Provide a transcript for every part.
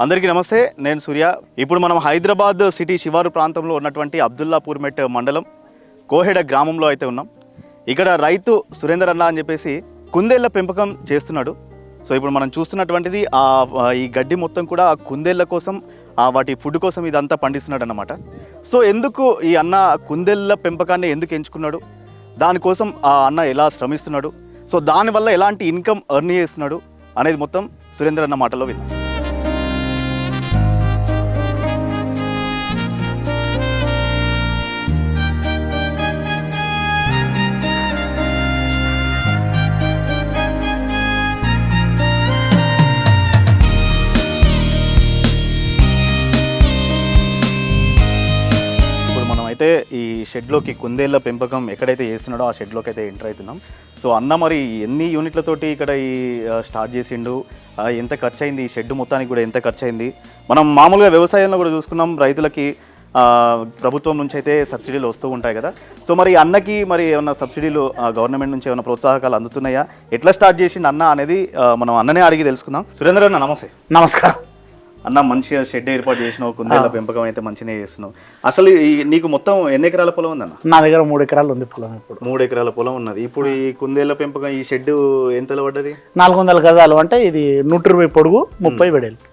అందరికీ నమస్తే, నేను సూర్య. ఇప్పుడు మనం హైదరాబాద్ సిటీ శివారు ప్రాంతంలో ఉన్నటువంటి అబ్దుల్లాపూర్ మెట్ మండలం కోహెడ గ్రామంలో అయితే ఉన్నాం. ఇక్కడ రైతు సురేందర్ అన్న అని చెప్పేసి కుందేళ్ల పెంపకం చేస్తున్నాడు. సో ఇప్పుడు మనం చూస్తున్నటువంటిది ఈ గడ్డి మొత్తం కూడా ఆ కుందేళ్ల కోసం, వాటి ఫుడ్ కోసం ఇదంతా పండిస్తున్నాడు అన్నమాట. సో ఎందుకు ఈ అన్న కుందేళ్ల పెంపకాన్ని ఎందుకు ఎంచుకున్నాడు, దానికోసం ఆ అన్న ఎలా శ్రమిస్తున్నాడు, సో దానివల్ల ఎలాంటి ఇన్కమ్ ఎర్న్ చేస్తున్నాడు అనేది మొత్తం సురేందర్ అన్న మాటలో విన్నాం. అయితే ఈ షెడ్లోకి కుందేళ్ల పెంపకం ఎక్కడైతే చేస్తున్నాడో ఆ షెడ్లోకి అయితే ఎంటర్ అవుతున్నాం. సో అన్న మరి ఎన్ని యూనిట్లతోటి ఇక్కడ ఈ స్టార్ట్ చేసిండు, ఎంత ఖర్చు అయింది, ఈ షెడ్ మొత్తానికి కూడా ఎంత ఖర్చు అయింది. మనం మామూలుగా వ్యవసాయంలో కూడా చూసుకున్నాం, రైతులకి ప్రభుత్వం నుంచి అయితే సబ్సిడీలు వస్తూ ఉంటాయి కదా. సో మరి అన్నకి మరి ఏమన్నా సబ్సిడీలు గవర్నమెంట్ నుంచి ఏమైనా ప్రోత్సాహకాలు అందుతున్నాయా, ఎట్లా స్టార్ట్ చేసిండు అన్న అనేది మనం అన్ననే అడిగి తెలుసుకుందాం. సురేంద్ర అన్న నమస్తే. నమస్కారం అన్న. మంచిగా షెడ్ ఏర్పాటు చేసినావు, కుందేళ్ల పెంపకం అయితే మంచిగా చేస్తున్నావు. అసలు నీకు మొత్తం ఎన్ని ఎకరాల పొలం ఉందన్న? నా దగ్గర 3 ఎకరాలు ఉంది పొలం. ఇప్పుడు 3 ఎకరాల పొలం ఉన్నది. ఇప్పుడు ఈ కుందేళ్ల పెంపకం ఈ షెడ్ ఎంతలో పడ్డది? 400 గజాలు. అంటే ఇది 120 పొడుగు, 30 వెడల్పు.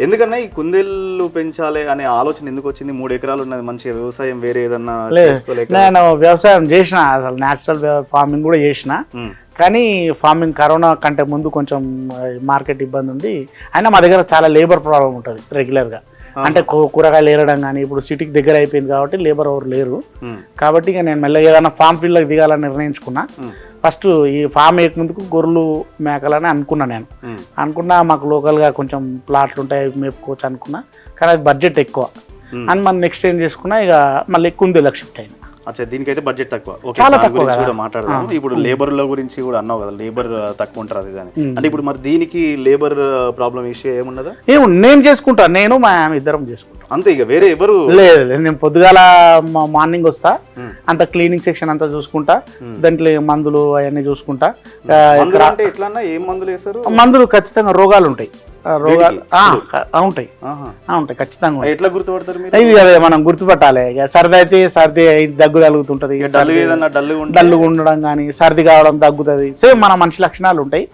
ఎందుకన్నా ఈ కుందేళ్లు పెంచాలి అనే ఆలోచన ఎందుకు వచ్చింది? 3 ఎకరాలు ఉన్నది, మంచిగా వ్యవసాయం వేరే ఏదన్నా చేసుకోలేక? నేను వ్యవసాయం చేసిన, అసలు న్యాచురల్ ఫార్మింగ్ కూడా చేసిన. కానీ ఫార్మింగ్ కరోనా కంటే ముందు కొంచెం మార్కెట్ ఇబ్బంది ఉంది. అయినా మా దగ్గర చాలా లేబర్ ప్రాబ్లం ఉంటుంది రెగ్యులర్గా. అంటే కూరగాయలు ఏరడం కానీ, ఇప్పుడు సిటీకి దగ్గర అయిపోయింది కాబట్టి లేబర్ ఎవరు లేరు. కాబట్టి ఇక నేను మెల్లగా ఏదైనా ఫామ్ ఫీల్డ్కి దిగాలని నిర్ణయించుకున్నా. ఫస్ట్ ఈ ఫామ్ వేయకముందుకు గొర్రెలు మేకలని అనుకున్నా. నేను అనుకున్నా మాకు లోకల్గా కొంచెం ప్లాట్లు ఉంటాయి, మేపుకోవచ్చు అనుకున్నా. కానీ అది బడ్జెట్ ఎక్కువ అని మనం నెక్స్ట్ ఏం చేసుకున్నా, ఇక మళ్ళీ కుందేళ్ళకి షిఫ్ట్ అయింది. అచ్చా, దీనికైతే బడ్జెట్ తక్కువ. చాలా తక్కువ కూడా మాట్లాడదాం. ఇప్పుడు లేబర్ లో గురించి కూడా అన్నావు కదా, లేబర్ తక్కువ ఉంటారు అది కానీ. అంటే ఇప్పుడు మరి దీనికి లేబర్ ప్రాబ్లం ఇష్యూ ఏమున్నదా? నేను చేసుకుంటా, నేను మా ఆమె ఇద్దరం చేసుకుంటాం అంతే. ఇక వేరే ఎవరు లేదు. నేను పొద్దుగాల మార్నింగ్ వస్తా, అంత క్లీనింగ్ సెక్షన్ అంతా చూసుకుంటా, దాంట్లో మందులు అవన్నీ చూసుకుంటా. ఎట్లా ఏం మందులు వేస్తారు? మందులు ఖచ్చితంగా రోగాలు ఉంటాయి, ఉంటాయి ఖచ్చితంగా. ఎట్లా గుర్తుపడతారు? ఇది అదే మనం గుర్తుపట్టాలి. సర్ది అయితే సర్ది దగ్గు తగులుతుంటది, డల్లుగా ఉండడం కానీ, సర్ది కావడం, తగ్గుతుంది. సేమ్ మన మనిషి లక్షణాలు ఉంటాయి.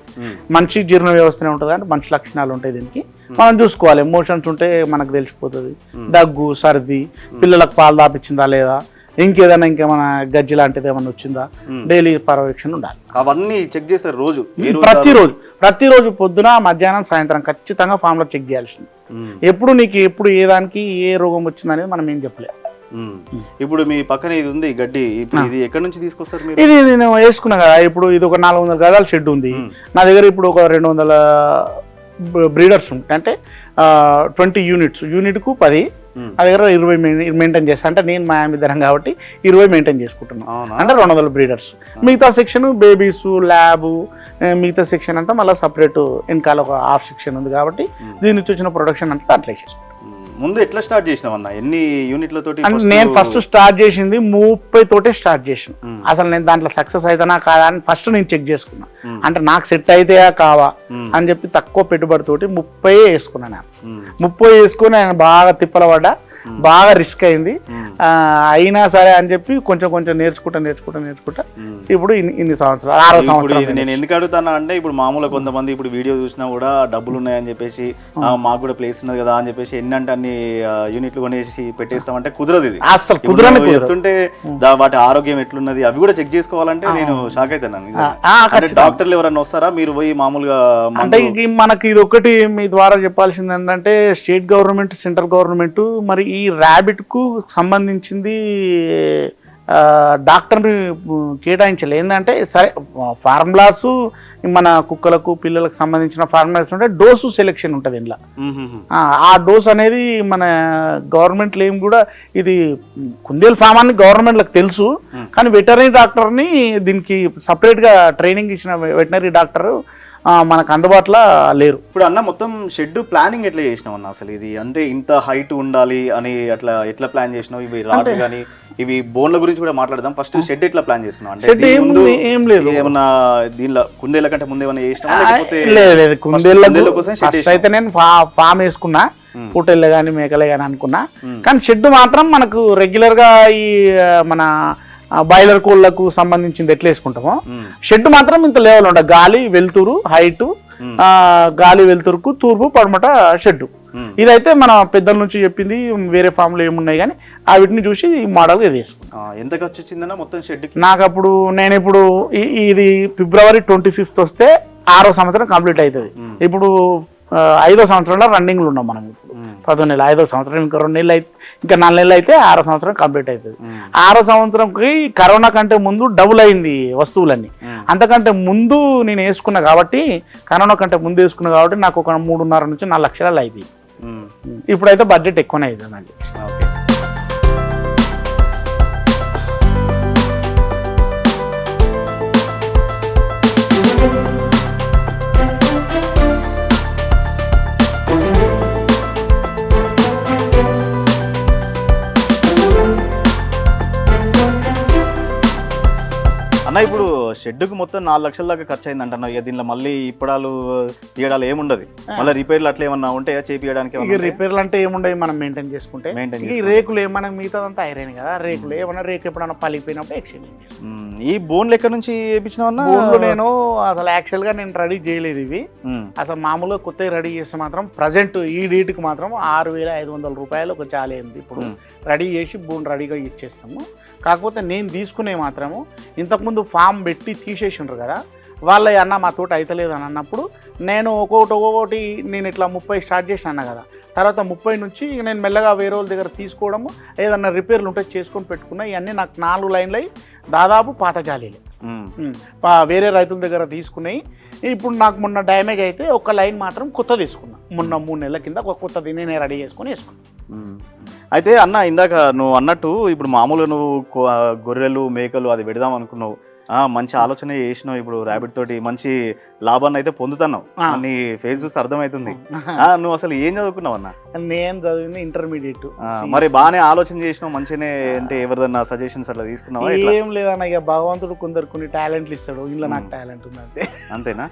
మనిషి జీర్ణ వ్యవస్థనే ఉంటుంది అంటే మనిషి లక్షణాలు ఉంటాయి. దీనికి మనం చూసుకోవాలి. మోషన్స్ ఉంటే మనకు తెలిసిపోతుంది. దగ్గు, సర్ది, పిల్లలకు పాలు దాపించిందా లేదా, ఇంకేదైనా ఇంకేమైనా గజ్జి లాంటిది ఏమైనా వచ్చిందా, డైలీ పర్యవేక్షణ ఉండాలి. అవన్నీ చెక్ చేస్తారు రోజు, ప్రతిరోజు పొద్దున, మధ్యాహ్నం, సాయంత్రం ఖచ్చితంగా ఫామ్ లో చెక్ చేయాల్సింది. ఎప్పుడు నీకు ఎప్పుడు ఏ దానికి ఏ రోగం వచ్చిందనేది మనం ఏం చెప్పలేదు. ఇప్పుడు మీ పక్కన ఇది ఉంది గడ్డి, ఇది ఎక్కడి నుంచి తీసుకొస్తారు మీరు? ఇది నేను వేసుకున్నా కదా. ఇప్పుడు ఇది ఒక 400 గజాల షెడ్ ఉంది నా దగ్గర. ఇప్పుడు ఒక 200 బ్రీడర్స్ ఉంటాయి. అంటే 20 యూనిట్స్, యూనిట్కు 10. నా దగ్గర 20 మెయింటైన్ చేస్తాను. అంటే నేను మా ఇద్దరం కాబట్టి 20 మెయింటైన్ చేసుకుంటున్నాను. అంటే 200 బ్రీడర్స్. మిగతా సెక్షన్ బేబీస్, ల్యాబ్, మిగతా సెక్షన్ అంతా మళ్ళీ సపరేట్ వెనకాల ఒక హాఫ్ సెక్షన్ ఉంది కాబట్టి దీని నుంచి వచ్చిన ప్రొడక్షన్ అంతా అట్లా చేసుకుంటాం. ముందు ఎట్లా స్టార్ట్ చేసినావన్నా? ఎన్ని యూనిట్లతోటి? నేను ఫస్ట్ స్టార్ట్ చేసింది 30 తోటే స్టార్ట్ చేసిన. అసలు నేను దాంట్లో సక్సెస్ అవుతానా కాదా అని ఫస్ట్ నేను చెక్ చేసుకున్నా. అంటే నాకు సెట్ అయితేయా కావా అని చెప్పి తక్కువ పెట్టుబడితోటి 30 వేసుకున్నా. నేను 30 వేసుకుని నేను బాగా తిప్పల పడ్డా, బాగా రిస్క్ అయింది. అయినా సరే అని చెప్పి కొంచెం కొంచెం నేర్చుకుంటా ఇప్పుడు ఇన్ని సంవత్సరాలు, 6వ సంవత్సరం. నేను ఎందుకు అడుగుతానా అంటే, ఇప్పుడు మామూలుగా కొంతమంది ఇప్పుడు వీడియో చూసినా కూడా డబ్బులు ఉన్నాయని చెప్పేసి, మాకు కూడా ప్లేస్ ఉన్నది కదా అని చెప్పేసి ఎన్నంటే అన్ని యూనిట్లు కొనేసి పెట్టేస్తామంటే కుదరదు. ఇది అసలు కుదరని చెప్తుంటే వాటి ఆరోగ్యం ఎట్లున్నది అవి కూడా చెక్ చేసుకోవాలంటే నేను షాక్ అవుతాను. డాక్టర్లు ఎవరన్నా వస్తారా మీరు పోయి మామూలుగా? అంటే మనకి ఇది ఒకటి మీ ద్వారా చెప్పాల్సింది ఏంటంటే, స్టేట్ గవర్నమెంట్, సెంట్రల్ గవర్నమెంట్ మరి ఈ ర్యాబిట్ కు సంబంధించింది డాక్టర్ని కేటాయించలేదు. ఏంటంటే సరే ఫార్ములాస్ మన కుక్కలకు, పిల్లలకు సంబంధించిన ఫార్ములాస్ ఉంటే డోసు సెలెక్షన్ ఉంటుంది ఇంట్లో. ఆ డోస్ అనేది మన గవర్నమెంట్ ఏం కూడా, ఇది కుందేలు ఫామ్ అని గవర్నమెంట్లకు తెలుసు. కానీ వెటర్నరీ డాక్టర్ని దీనికి సపరేట్గా ట్రైనింగ్ ఇచ్చిన వెటర్నరీ డాక్టర్ మనకు అందుబాటులో లేరు. ఇప్పుడు అన్న మొత్తం షెడ్ ప్లానింగ్ ఎట్లా చేసినావు అన్న అసలు? ఇది అంటే ఇంత హైట్ ఉండాలి అని అట్లా ఎట్లా ప్లాన్ చేసినావు? ఇవి రాడ్ కానీ ఇవి బోన్ల గురించి కూడా మాట్లాడదాం. ఫస్ట్ షెడ్ ఎట్లా ప్లాన్ చేసినావు? అంటే ఏం లేదు, ఏమన్నా దీనిలో కుందేళ్ల కంటే ముందు ఏమన్నా చేసినావా లేకపోతే? లేదు, కుందేళ్ళ కోసం అయితే నేను ఫామ్ వేసుకున్నా, పూటెళ్ళే కానీ మేకలే కానీ అనుకున్నా. కానీ షెడ్ మాత్రం మనకు రెగ్యులర్ గా ఈ మన బాయిలర్ కోళ్లకు సంబంధించింది ఎట్లా వేసుకుంటామో షెడ్ మాత్రం ఇంత లెవెల్ ఉండదు. గాలి వెలుతురు హైట్, గాలి వెలుతురుకు తూర్పు పడమట షెడ్. ఇదైతే మన పెద్దల నుంచి చెప్పింది. వేరే ఫామ్ లో ఏమున్నాయి కానీ వీటిని చూసి ఈ మోడల్ ఇది వేసుకున్నాం. ఎంత ఖర్చు వచ్చిందన్న మొత్తం షెడ్? నాకు అప్పుడు నేను ఇప్పుడు ఇది ఫిబ్రవరి 25th వస్తే 6వ సంవత్సరం కంప్లీట్ అవుతుంది. ఇప్పుడు 5వ సంవత్సరంలో రన్నింగ్లు ఉన్నాం మనం. ఇప్పుడు 10వ నెల 5వ సంవత్సరం, ఇంకా 2 నెలలు అయితే, ఇంకా 4 నెలలు అయితే 6వ సంవత్సరం కంప్లీట్ అవుతుంది. 6వ సంవత్సరంకి కరోనా కంటే ముందు డబుల్ అయింది వస్తువులన్నీ. అంతకంటే ముందు నేను వేసుకున్నా కాబట్టి, కరోనా కంటే ముందు వేసుకున్నా కాబట్టి నాకు ఒక 3.5 నుంచి 4 లక్షలు అయింది. ఇప్పుడైతే బడ్జెట్ ఎక్కువనే అవుతుందండి. అన్న ఇప్పుడు షెడ్కు మొత్తం 4 లక్షల దాకా ఖర్చు అయింది అంటున్నావు. ఇక దీనిలో మళ్ళీ ఇప్పడాలు తీయడాలు ఏముండదు, మళ్ళీ రిపేర్లు అట్లా ఏమన్నా ఉంటాయా చేపియడానికి? ఇక రిపేర్లు అంటే ఏముండవు, మనం మెయింటైన్ చేసుకుంటే. ఈ రేకులు ఏమన్నా మిగతాదంతా ఐరన్ కదా, రేకులు ఏమన్నా రేకు ఎప్పుడన్నా పలిగిపోయినప్పుడు ఎక్స్చేంజ్. ఈ బోన్లు ఎక్కడి నుంచి వేయించినావన్నా? బోన్లు నేను అసలు యాక్చువల్ గా నేను రెడీ చేయలేదు ఇవి. అసలు మామూలుగా కొత్తగా రెడీ చేస్తే మాత్రం ప్రజెంట్ ఈ డేట్కి మాత్రం 6,500 రూపాయలు ఒక చాలేంది. ఇప్పుడు రెడీ చేసి బోన్ రెడీగా ఇచ్చేస్తాము. కాకపోతే నేను తీసుకునే మాత్రము ఇంతకుముందు ఫామ్ పెట్టి తీసేసిండ్రు కదా, వాళ్ళ అన్న మా తోట అవుతలేదు అని అన్నప్పుడు నేను ఒక్కొక్కటి నేను ఇట్లా 30 స్టార్ట్ చేసిన అన్న కదా, తర్వాత 30 నుంచి నేను మెల్లగా వేరే వాళ్ళ దగ్గర తీసుకోవడము, ఏదన్నా రిపేర్లు ఉంటే చేసుకొని పెట్టుకున్నా. ఇవన్నీ నాకు 4 లైన్లు అయి దాదాపు పాత జాలీలు వేరే రైతుల దగ్గర తీసుకున్నాయి. ఇప్పుడు నాకు మొన్న డ్యామేజ్ అయితే ఒక లైన్ మాత్రం కొత్త తీసుకున్నా. మొన్న 3 నెలల కింద ఒక కొత్తది నేనే రెడీ చేసుకొని వేసుకున్నాను. అయితే అన్న ఇందాక నువ్వు అన్నట్టు ఇప్పుడు మామూలుగా నువ్వు గొర్రెలు మేకలు అది పెడదాం అనుకున్నావు, మంచి ఆలోచన చేసినావు. ఇప్పుడు ర్యాబిట్ తోటి మంచి లాభాన్ని అయితే పొందుతున్నావు, నీ ఫేస్ చూస్తే అర్థమవుతుంది. నువ్వు అసలు ఏం చదువుకున్నావు అన్న? నేను చదివింది ఇంటర్మీడియట్. మరి బాగానే ఆలోచన చేసినావు, మంచిగానే. అంటే ఎవరిదన్నా సజెషన్స్ అట్లా తీసుకున్నావా? ఏం లేదన్న, ఇక భగవంతుడు కొందరు కొన్ని టాలెంట్లు ఇస్తాడు. ఇంట్లో నాకు టాలెంట్ ఉంది అంతే. అంతేనా?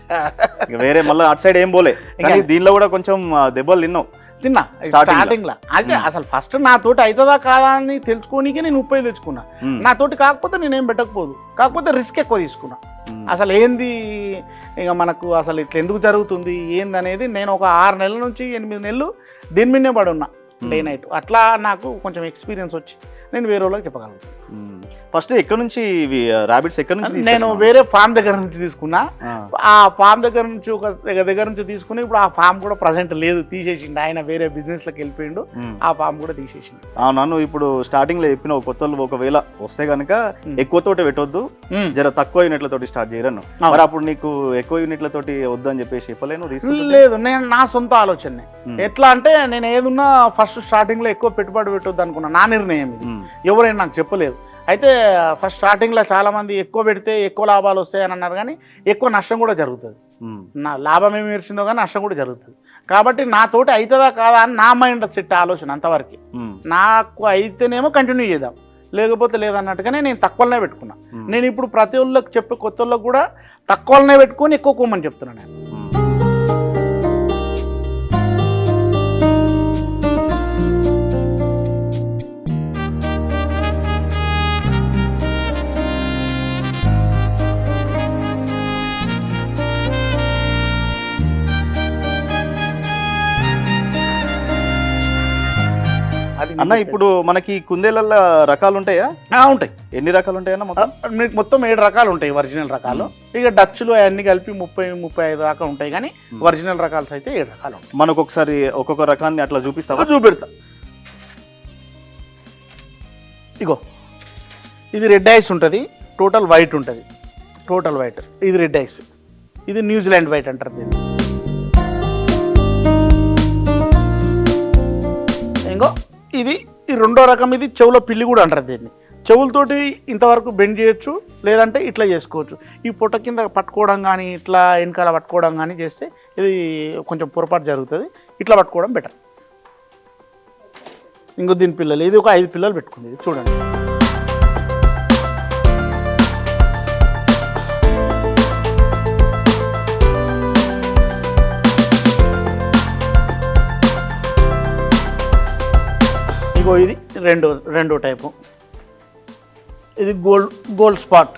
ఇక వేరే మళ్ళీ అటు సైడ్ ఏం పోలే, కానీ దీనిలో కూడా కొంచెం దెబ్బలు తిన్నా స్టార్టింగ్ లా. అయితే అసలు ఫస్ట్ నా తోటి అవుతుందా కాదా అని తెలుసుకోనికే నేను 30 తెచ్చుకున్నా. నా తోటి కాకపోతే నేనేం పెట్టకపోదు, కాకపోతే రిస్క్ ఎక్కువ తీసుకున్నా. అసలు ఏంది ఇక మనకు అసలు ఇట్లా ఎందుకు జరుగుతుంది ఏంది అనేది నేను ఒక 6 నెలల నుంచి 8 నెలలు దీని మీదనే పడి ఉన్నా డే నైట్. అట్లా నాకు కొంచెం ఎక్స్పీరియన్స్ వచ్చి నేను వేరే వాళ్ళకి చెప్పగలను. ఫస్ట్ ఎక్కడ నుంచి రాబిట్స్ ఎక్కడ నుంచి? నేను వేరే ఫామ్ దగ్గర నుంచి తీసుకున్నా. ఆ ఫామ్ దగ్గర నుంచి ఒక దగ్గర నుంచి తీసుకుని ఇప్పుడు ఆ ఫామ్ కూడా ప్రజెంట్ లేదు, తీసేసిండు ఆయన. వేరే బిజినెస్ లోకి వెళ్ళిపోయిండు, ఆ ఫామ్ కూడా తీసేసిండు. నన్ను ఇప్పుడు స్టార్టింగ్ లో చెప్పిన కొత్త ఒకవేళ వస్తే కనుక ఎక్కువ తోటి పెట్టొద్దు, జర తక్కువ యూనిట్ల తోటి స్టార్ట్ చేయరను. మరి అప్పుడు నీకు ఎక్కువ యూనిట్ల తోటి వద్దు అని చెప్పేసి చెప్పలేను? లేదు, నేను నా సొంత ఆలోచన. ఎట్లా అంటే నేను ఏదున్నా ఫస్ట్ స్టార్టింగ్ లో ఎక్కువ పెట్టుబడి పెట్టొద్దు అనుకున్నా. నా నిర్ణయం ఇది, ఎవరైనా నాకు చెప్పలేదు. అయితే ఫస్ట్ స్టార్టింగ్లో చాలామంది ఎక్కువ పెడితే ఎక్కువ లాభాలు వస్తాయని అన్నారు, కానీ ఎక్కువ నష్టం కూడా జరుగుతుంది. నా లాభం ఏమి వచ్చిందో కానీ నష్టం కూడా జరుగుతుంది. కాబట్టి నా తోటి అవుతుందా కాదా అని నా మైండ్ సెట్ ఆలోచన అంతవరకు. నాకు అయితేనేమో కంటిన్యూ చేద్దాం, లేకపోతే లేదన్నట్టుగానే నేను తక్కువనే పెట్టుకున్నా. నేను ఇప్పుడు ప్రతి ఒళ్ళకి చెప్పే కొత్త వాళ్ళకి కూడా తక్కువనే పెట్టుకొని ఎక్కువ కొమ్మని చెప్తున్నాను నేను. అన్న ఇప్పుడు మనకి కుందేళ్ళ రకాలు ఉంటాయా? ఉంటాయి. ఎన్ని రకాలు ఉంటాయన్న? మొత్తం 7 రకాలు ఉంటాయి ఒరిజినల్ రకాలు. ఇక డచ్లు అవన్నీ కలిపి 30-35 దాకా ఉంటాయి, కానీ ఒరిజినల్ రకాలు అయితే 7 రకాలు ఉంటాయి. మనకు ఒకసారి ఒక్కొక్క రకాన్ని అట్లా చూపిస్తావా? చూపెడతా. ఇగో ఇది రెడ్ ఐస్ ఉంటుంది, టోటల్ వైట్ ఉంటుంది. టోటల్ వైట్ ఇది రెడ్ ఐస్, ఇది న్యూజిలాండ్ వైట్ అంటారు దీన్ని. ఇంకో ఇది 2వ రకం, ఇది చెవులో పిల్లి కూడా అంటారు దీన్ని. చెవులతోటి ఇంతవరకు బెండ్ చేయొచ్చు, లేదంటే ఇట్లా చేసుకోవచ్చు. ఈ పొట్ట కింద పట్టుకోవడం కానీ ఇట్లా వెనకాల పట్టుకోవడం కానీ చేస్తే ఇది కొంచెం పొరపాటు జరుగుతుంది. ఇట్లా పట్టుకోవడం బెటర్. ఇంకో దీని పిల్లలు, ఇది ఒక 5 పిల్లలు పెట్టుకుంది, ఇది చూడండి. ఇగో ఇది రెండో టైపు. ఇది గోల్డ్ స్పాట్.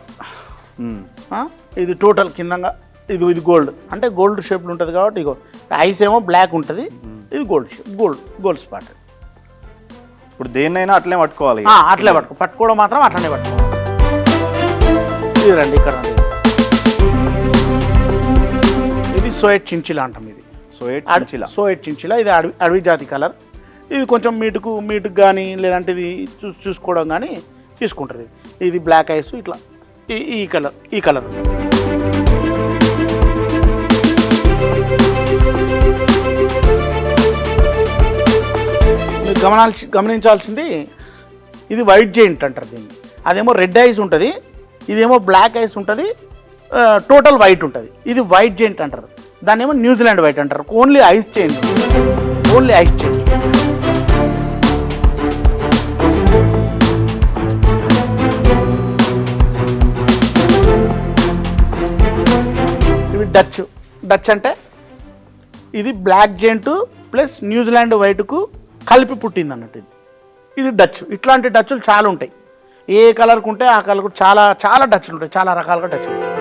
ఇది టోటల్ కిందంగా ఇది గోల్డ్, అంటే గోల్డ్ షేప్లో ఉంటుంది కాబట్టి ఇగో ఐస్ ఏమో బ్లాక్ ఉంటుంది, ఇది గోల్డ్ షేప్, గోల్డ్ స్పాట్. ఇప్పుడు దేన్నైనా అట్లే పట్టుకోవాలి. అట్లే పట్టుకోవడం మాత్రం అట్లనే పట్టుకోవాలి. ఇది రండి ఇక్కడ రండి. ఇది సోయట్ చించిలా అంటాం. ఇది సోయట్ చించిలా. ఇది అడవి జాతి కలర్. ఇది కొంచెం మీటుకు కానీ లేదంటే ఇది చూసుకోవడం కానీ తీసుకుంటుంది. ఇది బ్లాక్ ఐస్ ఇట్లా ఈ కలర్. మీరు గమనించాల్సింది ఇది వైట్ జెయింట్ అంటారు దీన్ని. అదేమో రెడ్ ఐస్ ఉంటుంది, ఇదేమో బ్లాక్ ఐస్ ఉంటుంది, టోటల్ వైట్ ఉంటుంది. ఇది వైట్ జెయింట్ అంటారు. దాన్ని ఏమో న్యూజిలాండ్ వైట్ అంటారు. Only ice change. డచ్ అంటే ఇది బ్లాక్ జెయింట్ ప్లస్ న్యూజిలాండ్ వైట్కు కలిపి పుట్టింది అన్నట్టు. ఇది డచ్. ఇట్లాంటి డచ్లు చాలా ఉంటాయి. ఏ కలర్కు ఉంటే ఆ కలర్కు చాలా చాలా డచ్లు ఉంటాయి, చాలా రకాలుగా డచ్లు ఉంటాయి.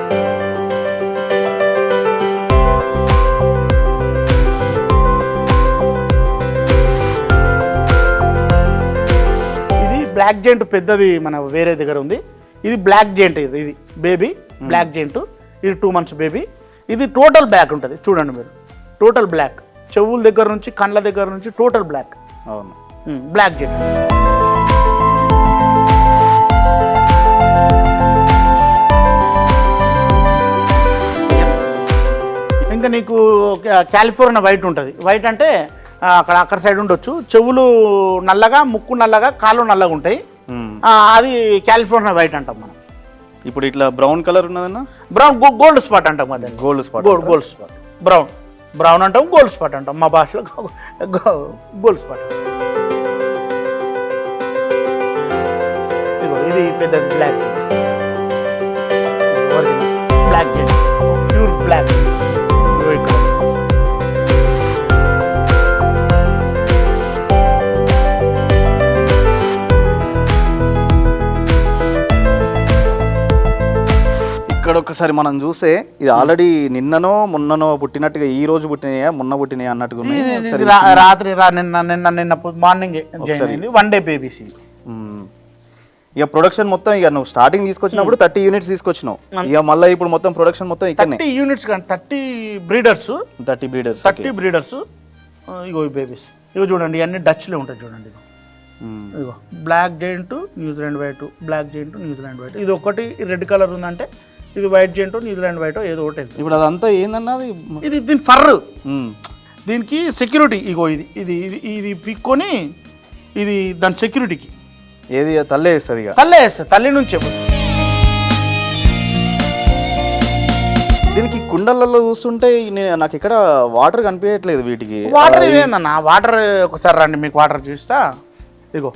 ఇది బ్లాక్ జెయింట్ పెద్దది మన వేరే దగ్గర ఉంది. ఇది బ్లాక్ జెయింట్. ఇది బేబీ బ్లాక్ జెయింట్. ఇది 2 months బేబీ. ఇది టోటల్ బ్లాక్ ఉంటుంది. చూడండి మీరు, టోటల్ బ్లాక్. చెవుల దగ్గర నుంచి కళ్ళ దగ్గర నుంచి టోటల్ బ్లాక్. అవును, బ్లాక్ జెయింట్. ఇంకా నీకు కాలిఫోర్నియా వైట్ ఉంటుంది. వైట్ అంటే అక్కడ సైడ్ ఉండొచ్చు. చెవులు నల్లగా, ముక్కు నల్లగా, కాళ్ళు నల్లగా ఉంటాయి. అది కాలిఫోర్నియా వైట్ అంటాం మనం. ఇప్పుడు ఇట్లా బ్రౌన్ కలర్ ఉన్నదన్న, బ్రౌన్ గోల్డ్ స్పాట్ అంటాం. అదే గోల్డ్ స్పాట్. బ్రౌన్ అంటాం, గోల్డ్ స్పాట్ అంటాం. మా భాషలో గోల్డ్ స్పాట్. ఇది పెద్ద బ్లాక్ ప్యూర్ బ్లాక్. ఇక్కడ ఒకసారి మనం చూస్తే ఇది ఆల్రెడీ నిన్ననో మొన్ననో పుట్టినట్టుగా, ఈ రోజు పుట్టినాయా మొన్న పుట్టినాయా అన్నట్టుగా రాత్రి నిన్న మార్నింగ్ వన్ డే బేబీస్. ఇక ప్రొడక్షన్ మొత్తం ఇక నువ్వు స్టార్టింగ్ తీసుకొచ్చినప్పుడు 30 units తీసుకొచ్చినావు. ఇక మళ్ళీ ఇప్పుడు మొత్తం ప్రొడక్షన్ మొత్తం ఇక్కడ 30 units కానీ 30 బ్రీడర్స్. 30 బ్రీడర్స్. ఇగో బేబీస్. ఇగో చూడండి, అన్ని డచ్లే ఉంటాయి. చూడండి ఇగో black giant, New Zealand white, black giant, New Zealand white. ఇది ఒకటి రెడ్ కలర్ ఉందంటే ఇది వైట్ జెయింట్, న్యూజిలాండ్ వైట్ ఏదో ఒకటి. ఇప్పుడు అదంతా ఏందన్నది, ఇది దీని ఫర్, దీనికి సెక్యూరిటీ. ఇగో ఇది పిక్కొని ఇది దాని సెక్యూరిటీకి. ఏది తల్లే వేస్తుంది, తల్లి నుంచి. దీనికి కుండలలో చూస్తుంటే నాకు ఇక్కడ వాటర్ కనిపించట్లేదు వీటికి. వాటర్ ఇదేందన్న, వాటర్ ఒకసారి రండి మీకు వాటర్ చూస్తా. ఇగో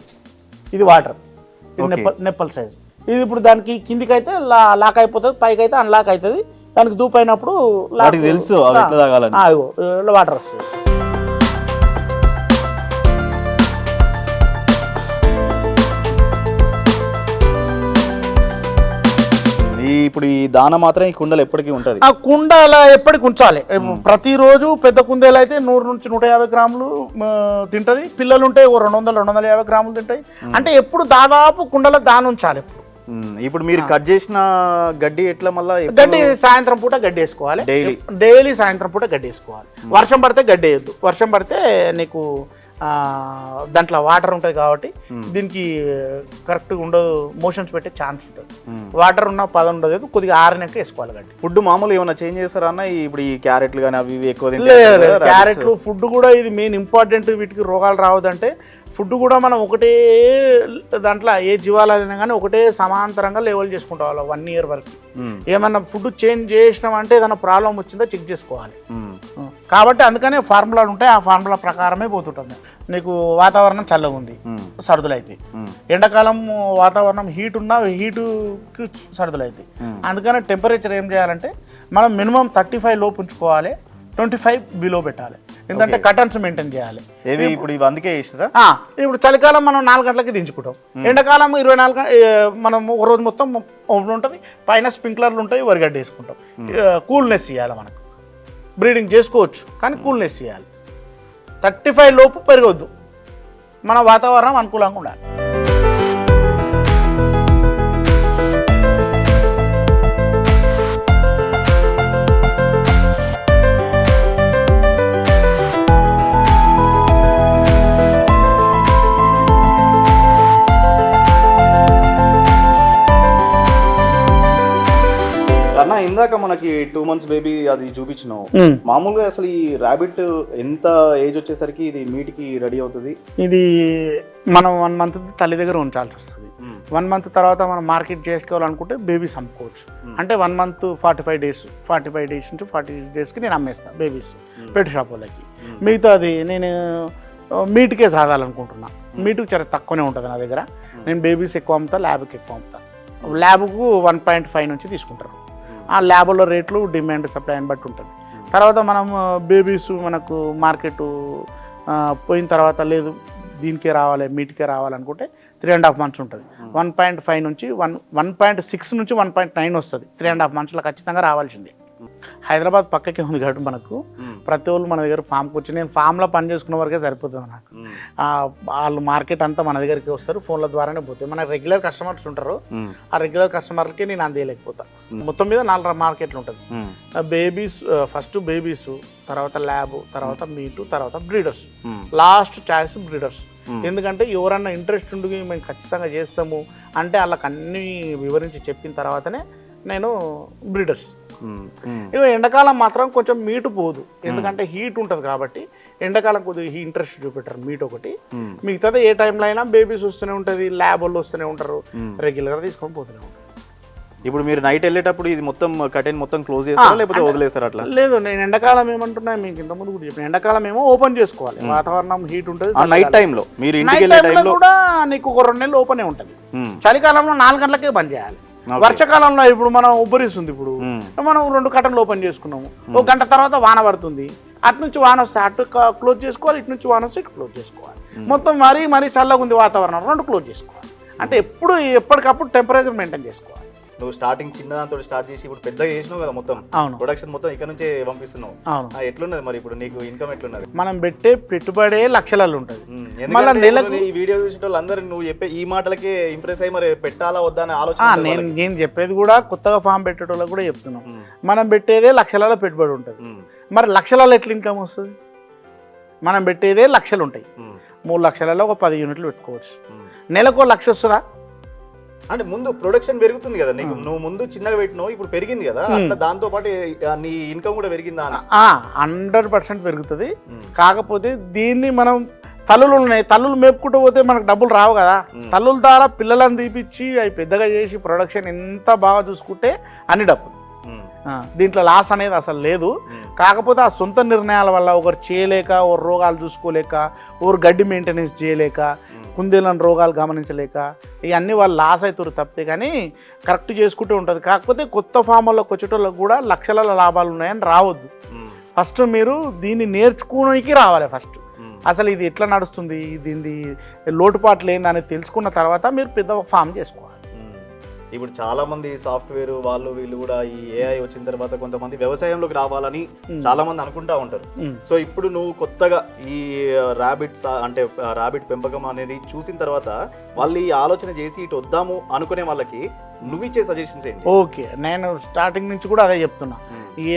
ఇది వాటర్, నెప్పల్ సైజ్. ఇది ఇప్పుడు దానికి కిందికి అయితే లాక్ అయిపోతుంది, పైకి అయితే అన్లాక్ అవుతుంది. దానికి దూపైనప్పుడు తెలుసు వాటర్ వస్తుంది. ఇప్పుడు ఈ దాన మాత్రం ఈ కుండలు ఎప్పటికీ ఉంటుంది. ఆ కుండ అలా ఎప్పటికి ఉంచాలి. ప్రతిరోజు పెద్ద కుందేలు అయితే 100 నుంచి 150 గ్రాములు తింటది. పిల్లలు ఉంటే 200-250 గ్రాములు తింటాయి. అంటే ఎప్పుడు దాదాపు కుండలో దాన ఉంచాలి. ఇప్పుడు మీరు కట్ చేసిన గడ్డి ఎట్లా, మళ్ళీ గడ్డి సాయంత్రం పూట గడ్డి వేసుకోవాలి. డైలీ సాయంత్రం పూట గడ్డి వేసుకోవాలి. వర్షం పడితే గడ్డి వేయద్దు. వర్షం పడితే నీకు దాంట్లో వాటర్ ఉంటుంది కాబట్టి దీనికి కరెక్ట్గా ఉండదు, మోషన్స్ పెట్టే ఛాన్స్ ఉంటుంది. వాటర్ ఉన్న పదం ఉండదు, కొద్దిగా ఆరినాక వేసుకోవాలి గడ్డి. ఫుడ్ మామూలు ఏమైనా చేంజ్ చేస్తారా అన్న? ఇప్పుడు ఈ క్యారెట్లు కానీ అవి ఎక్కువ క్యారెట్లు ఫుడ్ కూడా ఇది మెయిన్ ఇంపార్టెంట్. వీటికి రోగాలు రావద్దంటే ఫుడ్ కూడా మనం ఒకటే దాంట్లో ఏ జీవాలైనా కానీ ఒకటే సమాంతరంగా లెవెల్ చేసుకుంటాం 1 year వరకు. ఏమన్నా ఫుడ్ చేంజ్ చేసినామంటే ఏదైనా ప్రాబ్లం వచ్చిందో చెక్ చేసుకోవాలి. కాబట్టి అందుకనే ఫార్ములాలు ఉంటాయి, ఆ ఫార్ములా ప్రకారమే పోతుంటుంది. నీకు వాతావరణం చల్లగా ఉంది, సర్దులు అవుతాయి. ఎండాకాలం వాతావరణం హీట్ ఉన్నా హీటుకి సర్దులు అవుతాయి. అందుకనే టెంపరేచర్ ఏం చేయాలంటే మనం మినిమం 35 లోపు ఉంచుకోవాలి, 25 బిలో పెట్టాలి. ఎందుకంటే కటన్స్ మెయింటైన్ చేయాలి. ఇప్పుడు ఇవి అందుకే ఇస్తారా? ఇప్పుడు చలికాలం మనం 4 గంటలకి దించుకుంటాం, ఎండాకాలం 24 మనం ఒక రోజు మొత్తం ఓపెన్ ఉంటుంది, పైన స్ప్రింక్లర్లు ఉంటాయి, వరిగడ్డ వేసుకుంటాం. కూల్నెస్ ఇవ్వాలి, మనకు బ్రీడింగ్ చేసుకోవచ్చు కానీ కూల్నెస్ ఇవ్వాలి. 35 లోపు పెరగొద్దు, మన వాతావరణం అనుకూలంగా ఉండాలి. అన్న ఇందాక మనకి 2 months బేబీ అది చూపించినావు. మామూలుగా అసలు ఈ ర్యాబిట్ ఎంత ఏజ్ వచ్చేసరికి ఇది మీట్కి రెడీ అవుతుంది? ఇది మనం 1 month తల్లి దగ్గర ఉంచాల్సి వస్తుంది. 1 month తర్వాత మనం మార్కెట్ చేసుకోవాలనుకుంటే బేబీస్ అమ్ముకోవచ్చు. అంటే 1 month 45 days నుంచి 40 daysకి నేను అమ్మేస్తాను బేబీస్ పెట్ షాప్ వాళ్ళకి. మిగతా అది నేను మీట్కే సాగాలనుకుంటున్నా. మీటుకు చాలా తక్కువనే ఉంటుంది నా దగ్గర. నేను బేబీస్ ఎక్కువ అమ్ముతా, ల్యాబ్కి ఎక్కువ అమ్ముతా. ల్యాబ్కు 1.5 నుంచి తీసుకుంటారు. ఆ ల్యాబ్లో రేట్లు డిమాండ్ సప్లైని బట్టి ఉంటుంది. తర్వాత మనం బేబీస్ మనకు మార్కెట్ పోయిన తర్వాత లేదు దీనికే రావాలి మీట్కే రావాలనుకుంటే 3.5 months ఉంటుంది. 1.5 నుంచి 1.6 నుంచి 1.9 వస్తుంది. 3.5 monthsలో ఖచ్చితంగా రావాల్సిందే. హైదరాబాద్ పక్కకే ఉంది కాబట్టి మనకు ప్రతి ఒళ్ళు మన దగ్గర ఫామ్కి వచ్చి, నేను ఫామ్లో పని చేసుకున్న వరకే సరిపోతుంది నాకు. వాళ్ళు మార్కెట్ అంతా మన దగ్గరికి వస్తారు, ఫోన్ల ద్వారానే పోతాయి. మన రెగ్యులర్ కస్టమర్స్ ఉంటారు, ఆ రెగ్యులర్ కస్టమర్కి నేను అందేయలేకపోతా. మొత్తం మీద 4 మార్కెట్లు ఉంటుంది. బేబీస్ ఫస్ట్ బేబీస్, తర్వాత ల్యాబ్, తర్వాత మీటు, తర్వాత బ్రీడర్స్. Last choice breeders. ఎందుకంటే ఎవరన్నా ఇంట్రెస్ట్ ఉండి మేము ఖచ్చితంగా చేస్తాము అంటే వాళ్ళకి అన్నీ వివరించి చెప్పిన తర్వాతనే నేను బ్రీడర్స్ ఇస్తాను. ఇక ఎండాకాలం మాత్రం కొంచెం మీటు పోదు, ఎందుకంటే హీట్ ఉంటుంది కాబట్టి ఎండాకాలం కొద్దిగా ఇంట్రెస్ట్ చూపెట్టారు మీట్ ఒకటి. మిగతాది ఏ టైంలో అయినా బేబీస్ వస్తూనే ఉంటుంది, ల్యాబ్ వాళ్ళు వస్తూనే ఉంటారు, రెగ్యులర్గా తీసుకొని పోతూనే ఉంటారు. ఇప్పుడు మీరు నైట్ వెళ్ళేటప్పుడు ఇది మొత్తం కర్టెన్ మొత్తం క్లోజ్ చేస్తారా లేకపోతే వదిలేస్తారా? అట్లా లేదు, నేను ఎండాకాలం ఏమంటున్నా మీకు ఇంతకుముందు కూడా చెప్పిన, ఎండాకాలం ఏమో ఓపెన్ చేసుకోవాలి, వాతావరణం హీట్ ఉంటుంది. నైట్ టైంలో మీరు ఇంటికి వెళ్ళే టైంలో కూడా నీకు ఒక 2 నెలలు ఓపెనే ఉంటుంది. చలికాలంలో 4 గంటలకే బంద్ చేయాలి. వర్షాకాలంలో ఇప్పుడు మనం ఉబ్బరిస్తుంది, ఇప్పుడు మనం 2 కర్టన్లు ఓపెన్ చేసుకున్నాము, 1 గంట తర్వాత వాన పడుతుంది, అటు నుంచి వాన వస్తే అటు క్లోజ్ చేసుకోవాలి, ఇటు నుంచి వాన వస్తే ఇటు క్లోజ్ చేసుకోవాలి. మొత్తం మరీ చల్లగా ఉంది వాతావరణం, 2 క్లోజ్ చేసుకోవాలి. అంటే ఎప్పటికప్పుడు టెంపరేచర్ మెయింటైన్ చేసుకోవాలి. నువ్వు స్టార్టింగ్ చిన్నదాంతో స్టార్ట్ చేసి ఇప్పుడు పెద్దగా చేసినావు కదా, మొత్తం ప్రొడక్షన్ మొత్తం ఇక్కడ నుంచే పంపిస్తున్నావు. ఎట్లున్నది మరి ఇప్పుడు నీకు ఇన్కమ్ ఎట్లున్నది? మనం పెట్టే పెట్టుబడే లక్షలలో ఉంటుంది. ఈ వీడియో చూసిన వాళ్ళందరూ నువ్వు చెప్పే ఈ మాటలకే ఇంప్రెస్ అయ్యి మరి పెట్టాలా వద్దా అని ఆలోచన. నేను చెప్పేది కూడా కొత్తగా ఫామ్ పెట్టేటోళ్ళకి కూడా చెప్తున్నాం. మనం పెట్టేదే లక్షలలో పెట్టుబడి ఉంటుంది, మరి లక్షలలో ఎట్లా ఇన్కమ్ వస్తుంది? మనం పెట్టేదే లక్షలు ఉంటాయి, 3 లక్షలలో ఒక 10 యూనిట్లు పెట్టుకోవచ్చు. నెలకు 1 లక్ష వస్తుందా? అంటే ముందు ప్రొడక్షన్ పెరుగుతుంది కదా నీకు, నువ్వు ముందు చిన్నగా పెట్టినావు, ఇప్పుడు పెరిగింది కదా, అట్లా దాంతో పాటు నీ ఇన్కమ్ కూడా పెరిగిందా? 100% పెరుగుతుంది. కాకపోతే దీన్ని మనం తల్లులు మేపుకుంటూ పోతే మనకు డబ్బులు రావు కదా. తల్లుల ద్వారా పిల్లలను తీపిచ్చి అవి పెద్దగా చేసి ప్రొడక్షన్ ఎంత బాగా చూసుకుంటే అన్ని డబ్బులు. దీంట్లో లాస్ అనేది అసలు లేదు. కాకపోతే ఆ సొంత నిర్ణయాల వల్ల ఒకరు చేయలేక, ఒకరు రోగాలు చూసుకోలేక, ఒకరు గడ్డి మెయింటెనెన్స్ చేయలేక, కుందేళ్ళని రోగాలు గమనించలేక ఇవన్నీ వాళ్ళు లాస్ అవుతారు తప్పితే, కానీ కరెక్ట్ చేసుకుంటూ ఉంటుంది. కాకపోతే కొత్త ఫామ్లోకి వచ్చేటోళ్ళకి కూడా లక్షల లాభాలు ఉన్నాయని రావద్దు. ఫస్ట్ మీరు దీన్ని నేర్చుకోవడానికి రావాలి. ఫస్ట్ అసలు ఇది ఎట్లా నడుస్తుంది, దీన్ని లోటుపాట్లు ఏందని తెలుసుకున్న తర్వాత మీరు పెద్ద ఫామ్ చేసుకోవాలి. ఇప్పుడు చాలా మంది సాఫ్ట్వేర్ వాళ్ళు వీళ్ళు కూడా ఈ ఏఐ వచ్చిన తర్వాత కొంతమంది వ్యవసాయంలోకి రావాలని చాలా మంది అనుకుంటా ఉంటారు. సో ఇప్పుడు నువ్వు కొత్తగా ఈ ర్యాబిట్ పెంపకం అనేది చూసిన తర్వాత వాళ్ళు ఈ ఆలోచన చేసి ఇటు వద్దాము అనుకునే వాళ్ళకి నువ్వు ఇచ్చే సజెషన్స్ ఏంటి? ఓకే, నేను స్టార్టింగ్ నుంచి కూడా అదే చెప్తున్నా.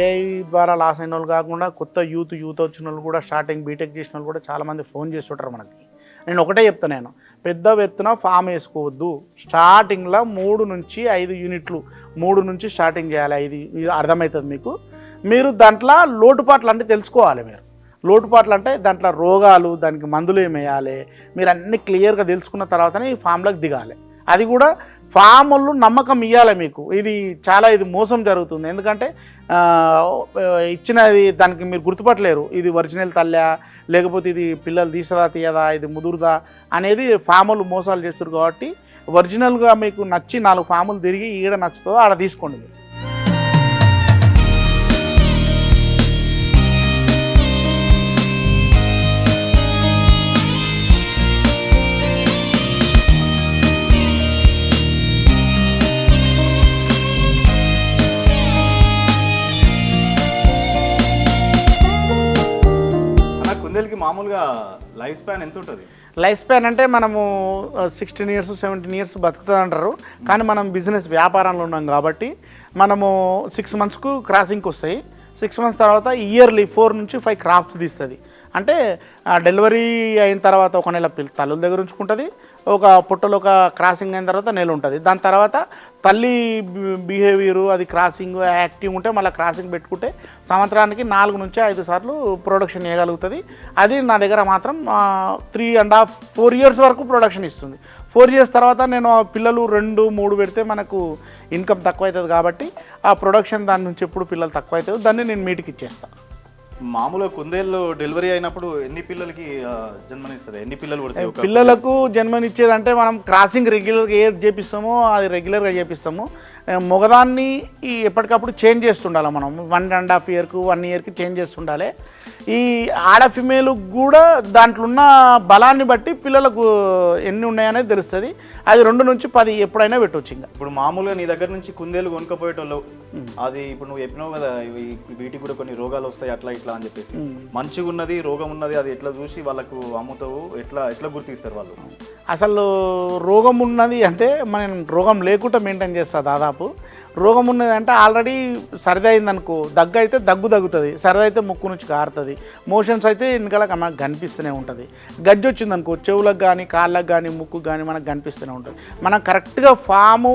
ఏఐ ద్వారా లాస్ అయిన వాళ్ళు కాకుండా కొత్త యూత్ వచ్చిన వాళ్ళు కూడా, స్టార్టింగ్ బీటెక్ చేసిన వాళ్ళు కూడా చాలా మంది ఫోన్ చేస్తుంటారు మనకి. నేను ఒకటే చెప్తాను, నేను పెద్ద ఎత్తున ఫామ్ వేసుకోవద్దు. స్టార్టింగ్లో 3 నుంచి 5 యూనిట్లు 3 నుంచి స్టార్టింగ్ చేయాలి. 5 అర్థమవుతుంది మీకు. మీరు దాంట్లో లోటుపాట్లు అంటే తెలుసుకోవాలి. మీరు లోటుపాట్లు అంటే దాంట్లో రోగాలు, దానికి మందులు ఏమి వేయాలి, మీరు అన్ని క్లియర్గా తెలుసుకున్న తర్వాతనే ఈ ఫామ్లోకి దిగాలి. అది కూడా ఫాములు నమ్మకం ఇవ్వాలి మీకు. ఇది మోసం జరుగుతుంది. ఎందుకంటే ఇచ్చినది దానికి మీరు గుర్తుపట్టలేరు, ఇది ఒరిజినల్ తల్లా లేకపోతే ఇది పిల్లలు తీసదా తీయదా, ఇది ముదురుదా అనేది ఫాములు మోసాలు చేస్తారు. కాబట్టి ఒరిజినల్గా మీకు నచ్చి 4 ఫాములు తిరిగి ఈడ నచ్చుతుందో ఆడ తీసుకోండి. కుందేలుకి మామూలుగా లైఫ్ స్పాన్ ఎంత ఉంటుంది? లైఫ్ స్పాన్ అంటే మనము 16 years 17 years బతుకుతుంది అంటారు. కానీ మనం బిజినెస్ వ్యాపారంలో ఉన్నాం కాబట్టి మనము 6 monthsకు క్రాసింగ్కి వస్తాయి. 6 months తర్వాత ఇయర్లీ 4 నుంచి 5 క్రాప్స్ తీస్తుంది. అంటే డెలివరీ అయిన తర్వాత ఒక నెల తల్లుల దగ్గర ఉంచుకుంటుంది, ఒక పుట్టలో ఒక క్రాసింగ్ అయిన తర్వాత నెల ఉంటుంది. దాని తర్వాత తల్లి బిహేవియరు అది క్రాసింగ్ యాక్టివ్ ఉంటే మళ్ళీ క్రాసింగ్ పెట్టుకుంటే సంవత్సరానికి 4 నుంచి 5 సార్లు ప్రొడక్షన్ ఇవ్వగలుగుతుంది. అది నా దగ్గర మాత్రం 3.5 4 years వరకు ప్రొడక్షన్ ఇస్తుంది. 4 years తర్వాత నేను పిల్లలు 2 3 పెడితే మనకు ఇన్కమ్ తక్కువ అవుతుంది. కాబట్టి ఆ ప్రొడక్షన్ దాని నుంచి ఎప్పుడు పిల్లలు తక్కువ అవుతుంది, దాన్ని నేను మీటికి ఇచ్చేస్తాను. మామూలుగా కుందేళ్ళు డెలివరీ అయినప్పుడు ఎన్ని పిల్లలకి జన్మనిస్తుంది? ఎన్ని పిల్లలు పుడతాయి? పిల్లలకు జన్మనిచ్చేదంటే మనం క్రాసింగ్ రెగ్యులర్గా ఏది చేపిస్తామో అది రెగ్యులర్గా చేపిస్తాము. మొగదాన్ని ఎప్పటికప్పుడు చేంజ్ చేస్తుండాలి. మనం 1.5 yearకు 1 yearకి చేంజ్ చేస్తుండాలి. ఈ ఆడ ఫిమేల్ కూడా దాంట్లో ఉన్న బలాన్ని బట్టి పిల్లలకు ఎన్ని ఉన్నాయనేది తెలుస్తుంది. అది 2 నుంచి 10 ఎప్పుడైనా పెట్టవచ్చు. ఇంకా ఇప్పుడు మామూలుగా నీ దగ్గర నుంచి కుందేలు కొనుక్కపోయేటోళ్ళు, అది ఇప్పుడు నువ్వు చెప్పినావు కదా వీటికి కూడా కొన్ని రోగాలు వస్తాయి అట్లా ఇట్లా అని చెప్పేసి, మంచిగా ఉన్నది రోగం ఉన్నది అది ఎట్లా చూసి వాళ్ళకు అమ్ముతావు? ఎట్లా గుర్తిస్తారు వాళ్ళు? అసలు రోగం ఉన్నది అంటే మనం రోగం లేకుండా మెయింటైన్ చేస్తా. దాదాపు రోగం ఉన్నది అంటే ఆల్రెడీ సరిది అయిందనుకో, దగ్గు అయితే దగ్గుతుంది, సరిది అయితే ముక్కు నుంచి కారుతుంది, మోషన్స్ అయితే వెనకాల మనకు కనిపిస్తూనే ఉంటుంది, గజ్జి వచ్చిందనుకో చెవులకు కానీ కాళ్ళకు కానీ ముక్కుకు కానీ మనకు కనిపిస్తూనే ఉంటుంది. మనం కరెక్ట్గా ఫాము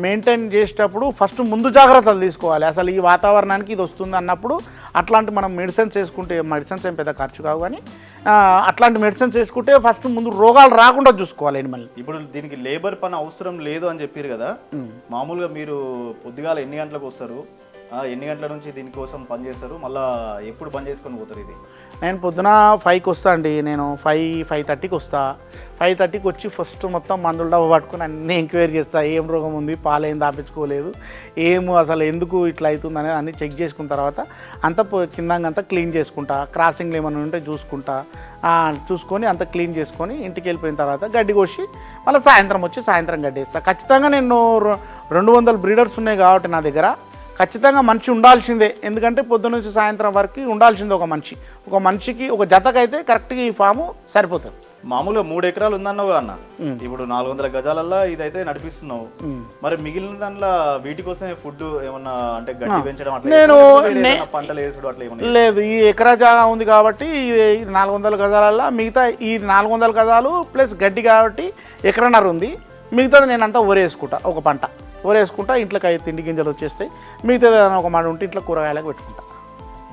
మెయింటైన్ చేసేటప్పుడు ఫస్ట్ ముందు జాగ్రత్తలు తీసుకోవాలి. అసలు ఈ వాతావరణానికి ఇది వస్తుంది అన్నప్పుడు అట్లాంటి మనం మెడిసిన్స్ వేసుకుంటే, మెడిసిన్స్ ఏం పెద్ద ఖర్చు కావు కానీ అట్లాంటి మెడిసిన్స్ వేసుకుంటే ఫస్ట్ ముందు రోగాలు రాకుండా చూసుకోవాలి ఎనిమల్ని. ఇప్పుడు దీనికి లేబర్ పని అవసరం లేదు అని చెప్పారు కదా, మామూలుగా మీరు పొద్దుగాల ఎన్ని గంటలకు వస్తారు, ఎన్ని గంటల నుంచి దీనికోసం పని చేస్తారు, మళ్ళీ ఎప్పుడు బంద్ చేసుకొని పోతారు? ఇది నేను పొద్దున 5కి వస్తా అండి. నేను 5:30కి వస్తా. 5:30కి వచ్చి ఫస్ట్ మొత్తం మందులు డబ్బా పట్టుకుని అన్నీ ఎంక్వైరీ చేస్తా. ఏం రోగం ఉంది, పాలు ఏం దాపించుకోలేదు, అసలు ఎందుకు ఇట్లా అవుతుంది అనేది అన్నీ చెక్ చేసుకున్న తర్వాత అంతా కిందంతా క్లీన్ చేసుకుంటా. క్రాసింగ్లు ఏమైనా ఉంటే చూసుకొని అంతా క్లీన్ చేసుకొని ఇంటికి వెళ్ళిపోయిన తర్వాత గడ్డి కోసి మళ్ళీ సాయంత్రం వచ్చి సాయంత్రం గడ్డి వేస్తాను. ఖచ్చితంగా నేను 200 బ్రీడర్స్ ఉన్నాయి కాబట్టి నా దగ్గర ఖచ్చితంగా మనిషి ఉండాల్సిందే. ఎందుకంటే పొద్దున్న నుంచి సాయంత్రం వరకు ఉండాల్సిందే ఒక మనిషికి ఒక జతకైతే కరెక్ట్గా ఈ ఫాము సరిపోతుంది. మామూలుగా 3 ఎకరాలు ఉందన్నావు అన్న, ఇప్పుడు 400 గజాలల్లో ఇదైతే నడిపిస్తున్నావు, మరి మిగిలిన దాంట్లో వీటి కోసమే ఫుడ్ ఏమన్నా అంటే గడ్డి పెంచడం అట్లా పంటలు వేసుడు అట్లా ఏమన్నా లేదు. ఈ ఎకరా జాగా ఉంది కాబట్టి ఇది 400 గజాలల్లో మిగతా ఈ 400 గజాలు ప్లస్ గడ్డి కాబట్టి ఎకరన్నర ఉంది. మిగతాది నేను అంతా ఊరేసుకుంటా. ఒక పంట ఊరేసుకుంటా, ఇంట్లోకి తిండి గింజలు వచ్చేస్తాయి. మిగతాది ఒక మాట ఉంటే ఇంట్లో కూరగాయలకు పెట్టుకుంటా.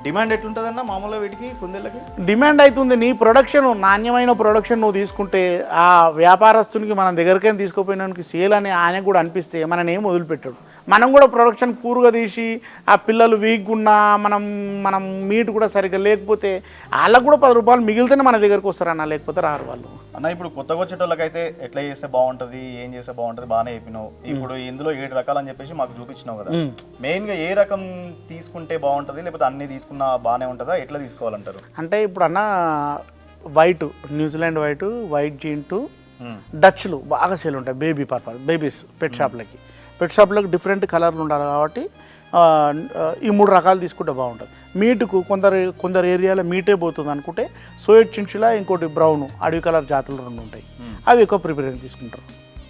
డిమాండ్ ఎట్లుంటుందన్న మామూలుగా వీటికి కుందేళ్ళకి? డిమాండ్ అవుతుంది. నీ ప్రొడక్షన్ నాణ్యమైన ప్రొడక్షన్ నువ్వు తీసుకుంటే ఆ వ్యాపారస్తునికి మన దగ్గరికైనా తీసుకుపోయినానికి సేల్ అని ఆయనకు కూడా అనిపిస్తే మనం ఏం వదిలిపెట్టాడు. మనం కూడా ప్రొడక్షన్ పూర్గా తీసి ఆ పిల్లలు వీక్గా ఉన్నా మనం మీట్ కూడా సరిగ్గా లేకపోతే వాళ్ళకు కూడా 10 రూపాయలు మిగిలితేనే మన దగ్గరకు వస్తారన్న, లేకపోతే రారు వాళ్ళు. అన్న ఇప్పుడు కొత్తగా వచ్చేటోళ్ళకైతే ఎట్లా చేస్తే బాగుంటుంది, ఏం చేస్తే బాగుంటుంది బాగానే చెప్పినావు. ఇప్పుడు ఇందులో 7 రకాలు అని చెప్పేసి మాకు చూపించినావు కదా, మెయిన్గా ఏ రకం తీసుకుంటే బాగుంటుంది, లేకపోతే అన్ని తీసుకున్నా బాగానే ఉంటుందా, ఎట్లా తీసుకోవాలంటారు? అంటే ఇప్పుడు అన్న వైట్, న్యూజిలాండ్ వైట్ జీన్2 డచ్లు బాగా సేల్ ఉంటాయి. బేబీస్ పెట్ షాప్లకి డిఫరెంట్ కలర్లు ఉండాలి కాబట్టి ఈ 3 రకాలు తీసుకుంటే బాగుంటుంది. మీటుకు కొందరు ఏరియాలో మీటే పోతుంది అనుకుంటే సోయట్ చించిలా ఇంకోటి బ్రౌన్ అడవి కలర్ జాతులు 2 ఉంటాయి, అవి ఎక్కువ ప్రిఫరెన్స్ తీసుకుంటారు.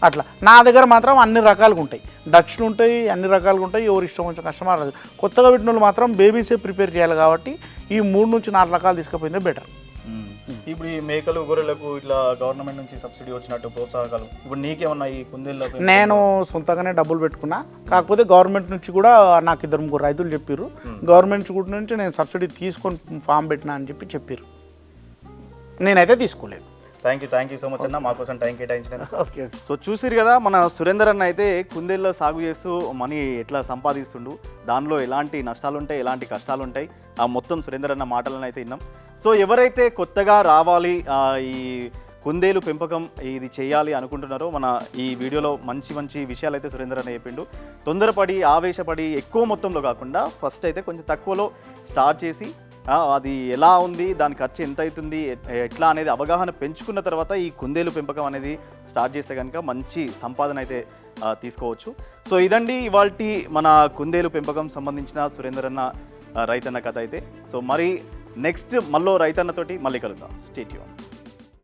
అట్లా నా దగ్గర మాత్రం అన్ని రకాలుగా ఉంటాయి, డచ్లు ఉంటాయి, అన్ని రకాలుగా ఉంటాయి. ఎవరు ఇష్టం కొంచెం కస్టమర్ కొత్తగా పెట్టిన వాళ్ళు మాత్రం బేబీసే ప్రిపేర్ చేయాలి కాబట్టి ఈ 3 నుంచి 4 రకాలు తీసుకుపోయిందే బెటర్. ఇప్పుడు ఈ మేకలు గొర్రెలకు ఇట్లా గవర్నమెంట్ నుంచి సబ్సిడీ వచ్చినట్టు ప్రోత్సాహకాలు ఇప్పుడు నీకేమన్నా ఈ కుందేళ్ళ నేను సొంతంగానే డబ్బులు పెట్టుకున్నా, కాకపోతే గవర్నమెంట్ నుంచి కూడా నాకు 2-3 రైతులు చెప్పారు, గవర్నమెంట్ నుంచి నేను సబ్సిడీ తీసుకొని ఫామ్ పెట్టినా అని చెప్పారు. నేనైతే తీసుకోలేదు. థ్యాంక్ యూ సో మచ్ అన్న, మా కోసం టైం కేటాయించిన. ఓకే. సో చూసిరు కదా మన సురేందర్ అన్న అయితే కుందేళ్ళ సాగు చేస్తూ మనీ ఎట్లా సంపాదిస్తుండు, దానిలో ఎలాంటి నష్టాలు ఉంటాయి, ఎలాంటి కష్టాలు ఉంటాయి, ఆ మొత్తం సురేందర్ అన్న మాటలను అయితే విన్నాం. సో ఎవరైతే కొత్తగా రావాలి ఈ కుందేలు పెంపకం ఇది చేయాలి అనుకుంటున్నారో మన ఈ వీడియోలో మంచి విషయాలు అయితే సురేందర్ అన్న చెప్పిండు. తొందరపడి ఆవేశపడి ఎక్కువ మొత్తంలో కాకుండా ఫస్ట్ అయితే కొంచెం తక్కువలో స్టార్ట్ చేసి అది ఎలా ఉంది, దాని ఖర్చు ఎంత అవుతుంది, ఎట్లా అనేది అవగాహన పెంచుకున్న తర్వాత ఈ కుందేలు పెంపకం అనేది స్టార్ట్ చేస్తే కనుక మంచి సంపాదన అయితే తీసుకోవచ్చు. సో ఇదండి ఇవాల్టి మన కుందేలు పెంపకం సంబంధించిన సురేందర్ అన్న రైతన్న కథ అయితే. సో మరి నెక్స్ట్ మళ్ళీ రైతన్నతోటి మళ్ళీ కలుద్దాం. Stay tune.